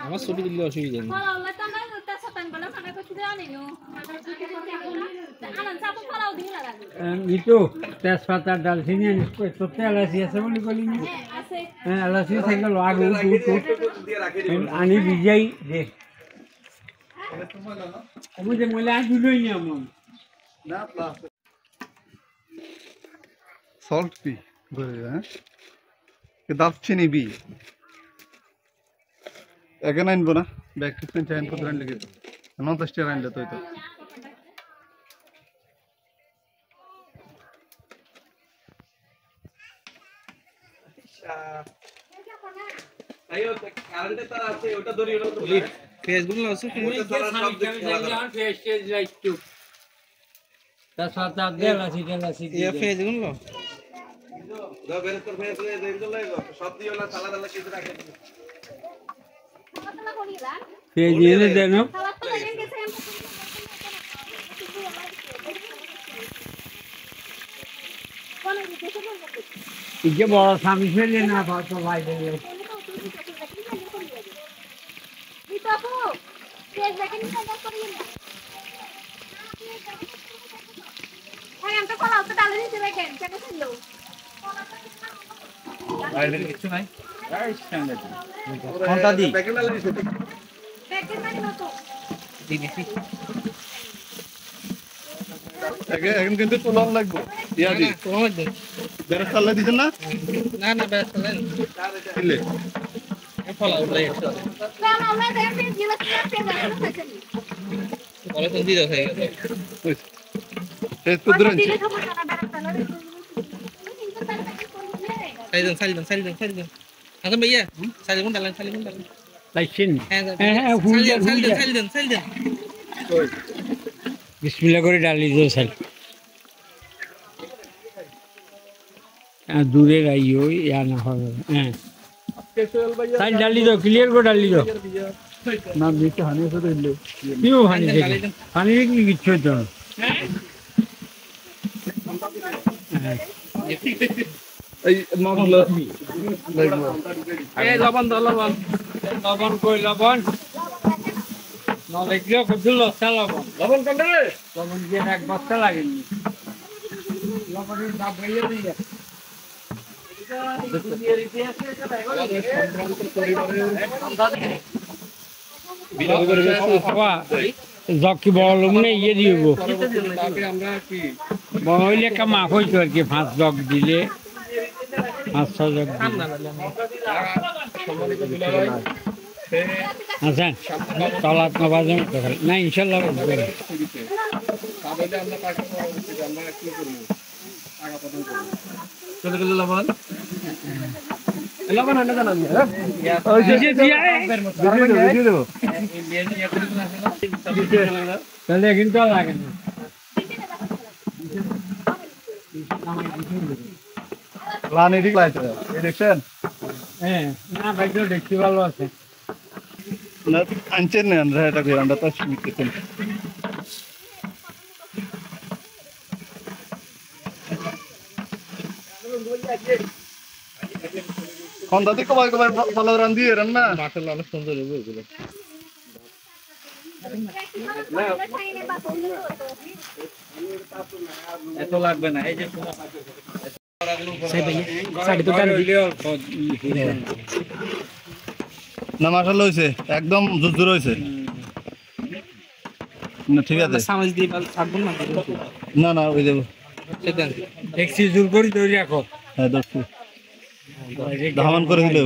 আমার ছবি দিলে অসুবিধা নেই। itu তেজপাতা ডালচিনি তোতে এলাচি আছে বুলি কলি নি এলাচি থাকি লাগ আনি ভিজাই দে আমি যে মইলা দিলই নি আমন না প্লাস সল্ট বি হ্যাঁ দারচিনি বি এখানে আনবো না ব্যাগ টিফিন চাইন কত রান লেগে 90 টাকা আনলে তো তো আইও কারেন্টে তার আছে ওটা ধরি ওটা ফেসবুক না আছে ফেস ফেস লাইক টু তেজপাতা এলাচি ইয়া ফেসবুক না দাও বের কর ফেস রে দেন তো লাগো সব দিও না সালাদ আলা কিছু রাখে ফেস দিয়ে দেন ইকে বড় স্বামী ফেলে না তো ভাই দেবে বাইরে কিছু নাই কোনটা দি প্যাকেট মাল দিছে দিদি এখন কিন্তু তুলন লাগবে ইয়া দি তোমার দে বেরে সাল্লা দিছেন না না না ব্যাস চলেন দিলে ফলা উঠলে বলে তো দিদা হয়ে গেছে এই তো দূরে সাইলেন আচ্ছা ভাইয়া সাইলেন ডালেন লাইছেন সাইলেন বিসমিল্লাহ করে ডালি দিও সাইল দূরে রাইও ইয়া না হবে হ্যাঁ সাইল ডালি দাও ক্লিয়ার করে ডালি দাও না দিতে হানি তো দিলে কিও হানি হানি কি কিছু তো এই মামলা এই লবণ কই লবণ না লাগলেও কত লস্তা লবণ কোন রে লবণ দিয়ে এক বস্তা লাগেনি লবণের দাম বেড়ে দিয়ে জকি বড় মানে ইয়ে দিব বড় একটা মাফ হইতো আর কি 5 জগ দিলে 5 জগ আচ্ছা তলাত নবাজম না ইনশাল্লাহ চলে গেল লবণ লবণ আনা জানা ওই যে দিয়া দেব তাহলে কিন্তু লাগে না লানি ঠিক লাইছে এই দেখছেন হ্যাঁ না ভাই তো দেখতে ভালো আছে না আনছেন না আমরা এটা করে আমরা তো শিখতেছেন কোন দাদি কবাই কবাই ভালো রান দিয়ে রান না মাশাআল্লাহ অনেক সুন্দর হবে এগুলো এত লাগবে না এই যে না মাশাআল্লাহ হইছে একদম জুজুর হইছে না ঠিক আছে সামাজ দিয়ে থাকবো না না না ওই দেব দেখছি জোর করে ধরে রাখো হ্যাঁ দর্শক ধামান করে দিলে